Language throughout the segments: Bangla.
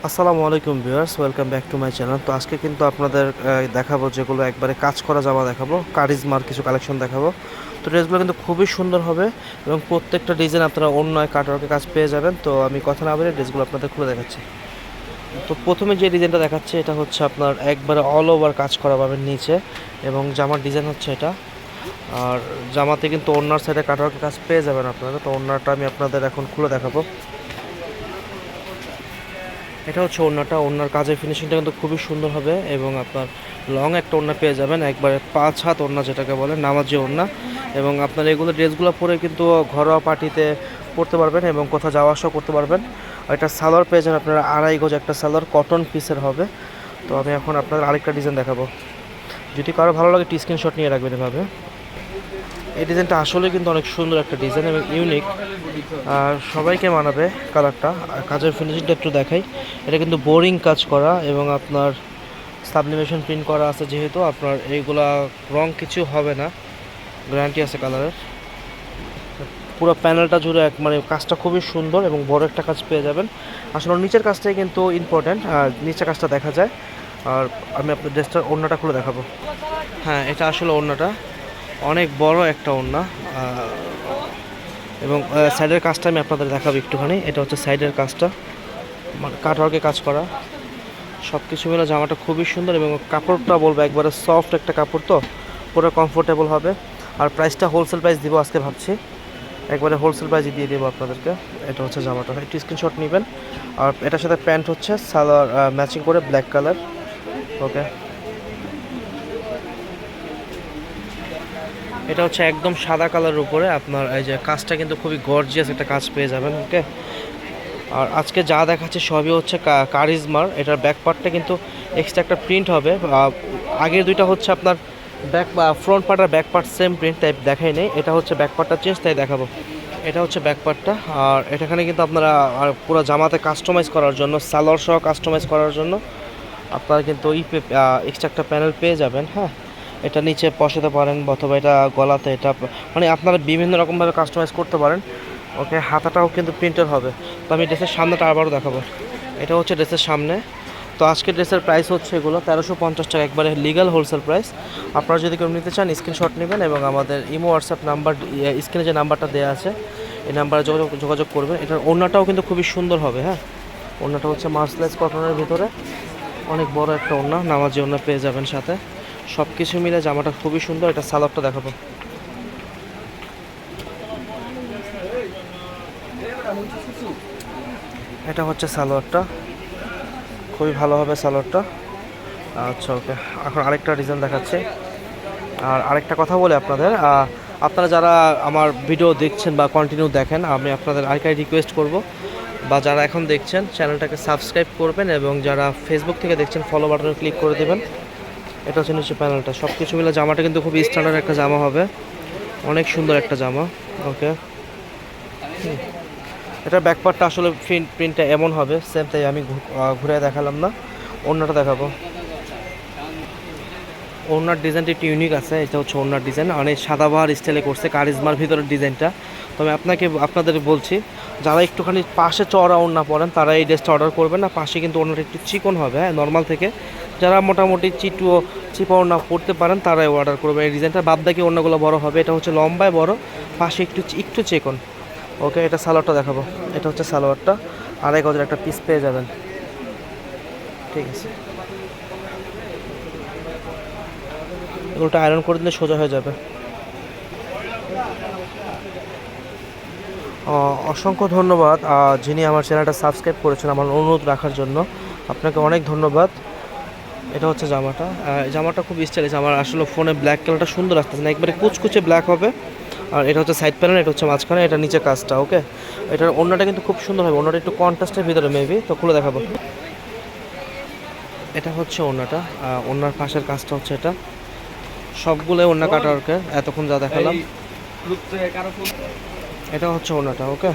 আসসালামু আলাইকুম viewers, welcome back to my channel. তো আজকে কিন্তু আপনাদের দেখাবো যেগুলো একবারে কাজ করা জামা দেখাবো, কারিজমার কিছু কালেকশন দেখাবো। তো ড্রেসগুলো কিন্তু খুবই সুন্দর হবে এবং প্রত্যেকটা ডিজাইন আপনারা অন্য কাটওয়ার্কের কাজ পেয়ে যাবেন। তো আমি কথা না বলে ড্রেসগুলো আপনাদের খুলে দেখাচ্ছি। তো প্রথমে যে ডিজাইনটা দেখাচ্ছে এটা হচ্ছে আপনার একবারে অল ওভার কাজ করা পাবেন নিচে, এবং জামার ডিজাইন হচ্ছে এটা। আর জামাতে কিন্তু ওড়নার সাইডে কাটওয়ার্কের কাজ পেয়ে যাবেন আপনারা। তো ওড়নাটা আমি আপনাদের এখন খুলে দেখাবো। এটা হচ্ছে ওড়নাটা, ওড়নার কাজের ফিনিশিংটা কিন্তু খুবই সুন্দর হবে এবং আপনার লং একটা ওড়না পেয়ে যাবেন, একবারে 5 হাত ওড়না যেটাকে বলে নামাজি ওড়না। এবং আপনার এগুলো ড্রেসগুলো পরে কিন্তু ঘরোয়া পার্টিতে পরতে পারবেন এবং কোথাও যাওয়া আসা করতে পারবেন। আর এটা সালোয়ার পেয়ে যাবেন আপনারা 2.5 গজ একটা সালোয়ার, কটন পিসের হবে। তো আমি এখন আপনাদের আরেকটা ডিজাইন দেখাবো। যদি কারো ভালো লাগে স্ক্রিনশট নিয়ে রাখবেন এভাবে। এই ডিজাইনটা আসলে কিন্তু অনেক সুন্দর একটা ডিজাইন এবং ইউনিক, আর সবাইকে মানাবে কালারটা। আর কাজের ফিনিশিংটা একটু দেখাই। এটা কিন্তু বোরিং কাজ করা এবং আপনার সাবলিমেশন প্রিন্ট করা আছে, যেহেতু আপনার এইগুলা রং কিছু হবে না, গ্যারান্টি আছে কালারের। পুরো প্যানেলটা জুড়ে মানে কাজটা খুবই সুন্দর এবং বড় একটা কাজ পেয়ে যাবেন। আসলে নিচের কাজটাই কিন্তু ইম্পর্ট্যান্ট, আর নিচের কাজটা দেখা যায়। আর আমি আপনার ড্রেসটার ওড়নাটা খুলে দেখাবো। হ্যাঁ, এটা আসলে ওড়নাটা অনেক বড় একটা ওড়না, এবং সাইডের কাজটা আমি আপনাদের দেখাবো একটুখানি। এটা হচ্ছে সাইডের কাজটা, মানে কাটওয়ার্কে কাজ করা। সব কিছু মিলে জামাটা খুবই সুন্দর এবং কাপড়টা বলবো একবারে সফট একটা কাপড়, তো পুরো কমফোর্টেবল হবে। আর প্রাইসটা হোলসেল প্রাইস দিব আজকে, ভাবছি একবারে হোলসেল প্রাইসে দিয়ে দেবো আপনাদেরকে। এটা হচ্ছে জামাটা, একটু স্ক্রিনশট নেবেন। আর এটার সাথে প্যান্ট হচ্ছে সালোয়ার ম্যাচিং করে ব্ল্যাক কালার। ওকে, এটা হচ্ছে একদম সাদা কালারের উপরে আপনার এই যে কাজটা কিন্তু খুবই গর্জিয়াস একটা কাজ পেয়ে যাবেন। ওকে, আর আজকে যা দেখাচ্ছে সবই হচ্ছে কারিজমার। এটার ব্যাক পার্টটা কিন্তু এক্সট্রা একটা প্রিন্ট হবে। আগের দুইটা হচ্ছে আপনার ব্যাক ফ্রন্ট পার্ট আর ব্যাক পার্ট সেম প্রিন্ট, তাই দেখাই নেই। এটা হচ্ছে ব্যাক পার্টটা চেঞ্জ, তাই দেখাবো। এটা হচ্ছে ব্যাক পার্টটা। আর এটাখানে কিন্তু আপনারা আর পুরো জামাতে কাস্টমাইজ করার জন্য, সালোয়ার সহ কাস্টমাইজ করার জন্য আপনারা কিন্তু ওই এক্সট্রা একটা প্যানেল পেয়ে যাবেন। হ্যাঁ, এটা নিচে বসাতে পারেন অথবা এটা গলাতে, এটা মানে আপনারা বিভিন্ন রকমভাবে কাস্টমাইজ করতে পারেন। ওকে, হাতাটাও কিন্তু প্রিন্টের হবে। তো আমি ড্রেসের সামনেটা আবারও দেখাবো। এটা হচ্ছে ড্রেসের সামনে। তো আজকে ড্রেসের প্রাইস হচ্ছে এগুলো 1350 টাকা, একবারে লিগ্যাল হোলসেল প্রাইস। আপনারা যদি কেউ নিতে চান স্ক্রিনশট নেবেন এবং আমাদের ইমো হোয়াটসঅ্যাপ নাম্বার, স্ক্রিনে যে নাম্বারটা দেওয়া আছে এই নাম্বারে যোগাযোগ করবেন। এটার ওড়নাটাও কিন্তু খুবই সুন্দর হবে। হ্যাঁ, ওড়নাটা হচ্ছে মার্সলেস কটনের ভিতরে, অনেক বড় একটা ওড়না, নামাজি ওড়না পেয়ে যাবেন সাথে। সব কিছু মিলে জামাটা খুবই সুন্দর। এটা সালোয়ারটা দেখাবো। এটা হচ্ছে সালোয়ারটা, খুবই ভালো হবে সালোয়ারটা। আচ্ছা, ওকে, এখন আরেকটা ডিজাইন দেখাচ্ছে। আর আরেকটা কথা বলে আপনাদের, আপনারা যারা আমার ভিডিও দেখছেন বা কন্টিনিউ দেখেন, আমি আপনাদের আরেকটাই রিকোয়েস্ট করব, বা যারা এখন দেখছেন চ্যানেলটাকে সাবস্ক্রাইব করবেন এবং যারা ফেসবুক থেকে দেখছেন ফলো বাটনে ক্লিক করে দেবেন। এটা হচ্ছে নিচে প্যানেলটা। সব কিছু মিলে জামাটা কিন্তু খুব স্ট্যান্ডার্ড একটা জামা হবে, অনেক সুন্দর একটা জামা। ওকে, এটা ব্যাকপার্টটা আসলে প্রিন্টটা এমন হবে সেম, তাই আমি ঘুরে দেখালাম না। ওড়নাটা দেখাবো। ওড়নার ডিজাইনটা একটু ইউনিক আছে। এটা হচ্ছে ওড়নার ডিজাইন, অনেক সাদাবাহার স্টাইলে করছে কারিজমার ভিতরের ডিজাইনটা। তবে আপনাদের বলছি, যারা একটুখানি পাশে চওড়া ওড়না পরেন তারা এই ড্রেসটা অর্ডার করবেন না। পাশে কিন্তু ওড়নাটা একটু চিকন হবে, হ্যাঁ, নর্মাল থেকে। যারা মোটামুটি চিপা ওড়না পরতে পারেন তারাই অর্ডার করবেন এই ডিজাইনটা। বাদবাকি ওড়নাগুলো বড় হবে। এটা হচ্ছে লম্বায় বড়, পাশে একটু চিকন। ওকে, এটা সালোয়ারটা দেখাবো। এটা হচ্ছে সালোয়ারটা, 2.5 গজের একটা পিস পেয়ে যাবেন। ঠিক আছে, এগুলোটা আয়রন করে দিলে সোজা হয়ে যাবে। অসংখ্য ধন্যবাদ যিনি আমার চ্যানেলটা সাবস্ক্রাইব করেছেন আমার অনুরোধ রাখার জন্য, আপনাকে অনেক ধন্যবাদ। এটা হচ্ছে জামাটা। জামাটা খুব স্টাইলিশ। আমার আসলে ফোনে ব্ল্যাক কালারটা সুন্দর আসতেছে না, একবারে কুচকুচে ব্ল্যাক হবে। আর এটা হচ্ছে সাইড প্যানেল, এটা হচ্ছে মাঝখানে, এটা নিচে কাজটা। ওকে, এটার ওড়নাটা কিন্তু খুব সুন্দর হবে। ওড়নাটা একটু কন্ট্রাস্টের ভিতরে মেবি, তো খুলে দেখাবো। এটা হচ্ছে ওড়নাটা, ওড়নার পাশের কাজটা হচ্ছে এটা। সবগুলোই ওড়না কাটা ওকে, এতক্ষণ যা দেখালাম। এটা হচ্ছে ওড়নাটা। ওকে,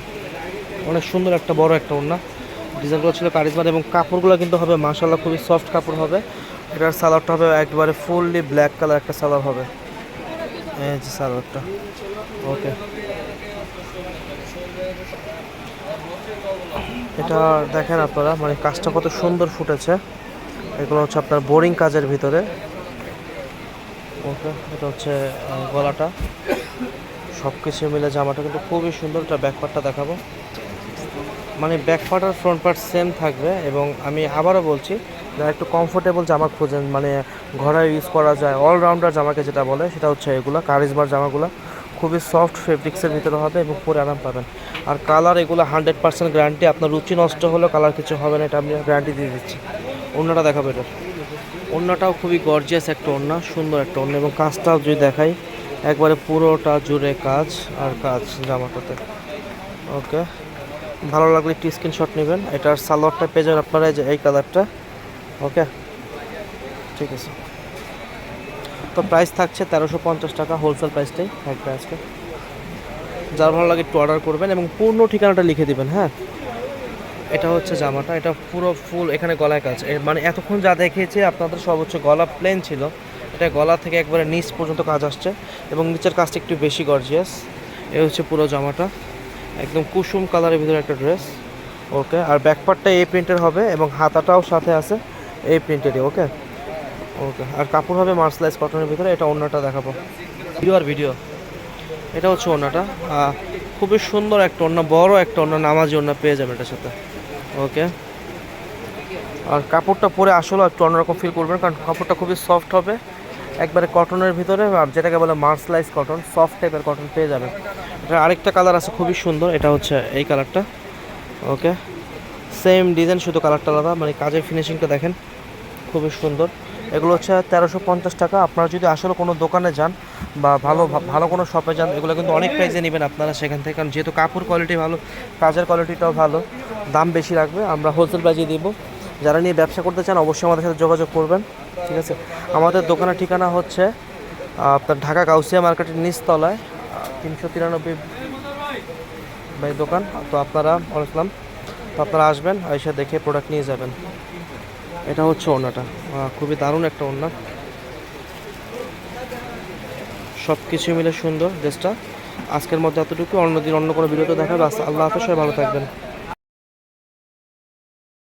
অনেক সুন্দর একটা বড় একটা ওড়না। ডিজাইনগুলো ছিল কারিজমার এবং কাপড়গুলো কিন্তু হবে মাশাআল্লাহ খুবই সফট কাপড় হবে। এটার সালোয়ারটা হবে একবারে ফুললি ব্ল্যাক কালার একটা সালোয়ার হবে। এই যে সালোয়ারটা। ওকে, এটা দেখেন আপনারা, মানে কাজটা কত সুন্দর ফুটেছে। এগুলো হচ্ছে আপনার বোরিং কাজের ভিতরে। ওকে, এটা হচ্ছে গলাটা, সব কিছু মিলে জামাটা কিন্তু খুবই সুন্দর। এটা ব্যাক পার্টটা দেখাবো, মানে ব্যাক পার্ট আর ফ্রন্ট পার্ট সেম থাকবে। এবং আমি আবারও বলছি, যারা একটু কমফোর্টেবল জামা খোঁজেন, মানে ঘরে ইউজ করা যায় অলরাউন্ডার জামাকে যেটা বলে, সেটা হচ্ছে এগুলো কারিজমার জামাগুলো। খুবই সফট ফেব্রিক্সের ভিতরে হবে এবং পরে আরাম পাবেন। আর কালার এগুলো 100% গ্যারান্টি। আপনার রুচি নষ্ট হলেও কালার কিছু হবে না, এটা আমি গ্যারান্টি দিয়ে দিচ্ছি। ওড়নাটা দেখাবো এটা। ওড়নাটাও খুবই গর্জিয়াস একটা ওড়না, সুন্দর একটা ওড়না। এবং কাজটাও যদি দেখাই, একবারে পুরোটা জুড়ে কাজ আর কাজ জামাটাতে। ওকে, ভালো লাগলে একটি স্ক্রিনশট নেবেন। এটার সালোয়ারটা পেয়ে যাবেন আপনারা এই যে এই কালারটা। ওকে, ঠিক আছে। তো প্রাইস থাকছে 1350 টাকা, হোলসেল প্রাইসটাই থাকবে আজকে। যার ভালো লাগে একটু অর্ডার করবেন এবং পূর্ণ ঠিকানাটা লিখে দিবেন। হ্যাঁ, এটা হচ্ছে জামাটা, এটা পুরো ফুল এখানে গলায় কাজ। মানে এতক্ষণ যা দেখিয়েছে আপনাদের সব হচ্ছে গলা প্লেন ছিল, এটা গলা থেকে একবারে নিচ পর্যন্ত কাজ আসছে এবং নিচের কাজটা একটু বেশি গর্জিয়াস। এই হচ্ছে পুরো জামাটা, একদম কুসুম কালারের ভিতরে একটা ড্রেস। ওকে, আর ব্যাকপার্টটা এই প্রিন্টের হবে এবং হাতাটাও সাথে আছে এই প্রিন্টেরই। ওকে ওকে, আর কাপড় হবে মার্সলাইজ কটনের ভিতরে। এটা ওড়নাটা দেখাবো, ভিডিও। এটা হচ্ছে ওড়নাটা, খুবই সুন্দর একটা ওড়না, বড় একটা ওড়না, নামাজি ওড়না পেয়ে যাবে এটার সাথে। ওকে, আর কাপড়টা পরে আসলে একটু অন্যরকম ফিল করবেন, কারণ কাপড়টা খুবই সফট হবে, একবারে কটনের ভিতরে, আর যেটাকে বলে মার্সলাইজ কটন, সফট টাইপের কটন পেয়ে যাবেন। এটা আরেকটা কালার আছে খুবই সুন্দর, এটা হচ্ছে এই কালারটা। ওকে, সেম ডিজাইন, শুধু কালারটা আলাদা। মানে কাজের ফিনিশিংটা দেখেন, খুবই সুন্দর। এগুলো হচ্ছে 1350 টাকা। আপনারা যদি আসলে কোনো দোকানে যান বা ভালো ভালো কোনো শপে যান, এগুলো কিন্তু অনেক প্রাইসে নেবেন আপনারা সেখান থেকে, কারণ যেহেতু কাপড় কোয়ালিটি ভালো, কাজের কোয়ালিটিটাও ভালো, দাম বেশি লাগবে। আমরা হোলসেল প্রাইসে দিব। যারা নিয়ে ব্যবসা করতে চান অবশ্যই আমাদের সাথে যোগাযোগ করবেন, ঠিক আছে। আমাদের দোকানের ঠিকানা হচ্ছে আপনার ঢাকা গাউসিয়া মার্কেটের নিচতলায় 393 বাই দোকান। তো আপনারা বলছিলাম, তো আপনারা আসবেন, এসে দেখে প্রোডাক্ট নিয়ে যাবেন। এটা হচ্ছে ওড়নাটা, খুবই দারুণ একটা ওড়না, সব কিছু মিলে সুন্দর ড্রেসটা। আজকের মধ্যে এতটুকু, অন্যদিন অন্য কোনো ভিডিওতে দেখাবে। আল্লাহ হাফেজ, সবাই ভালো থাকবেন।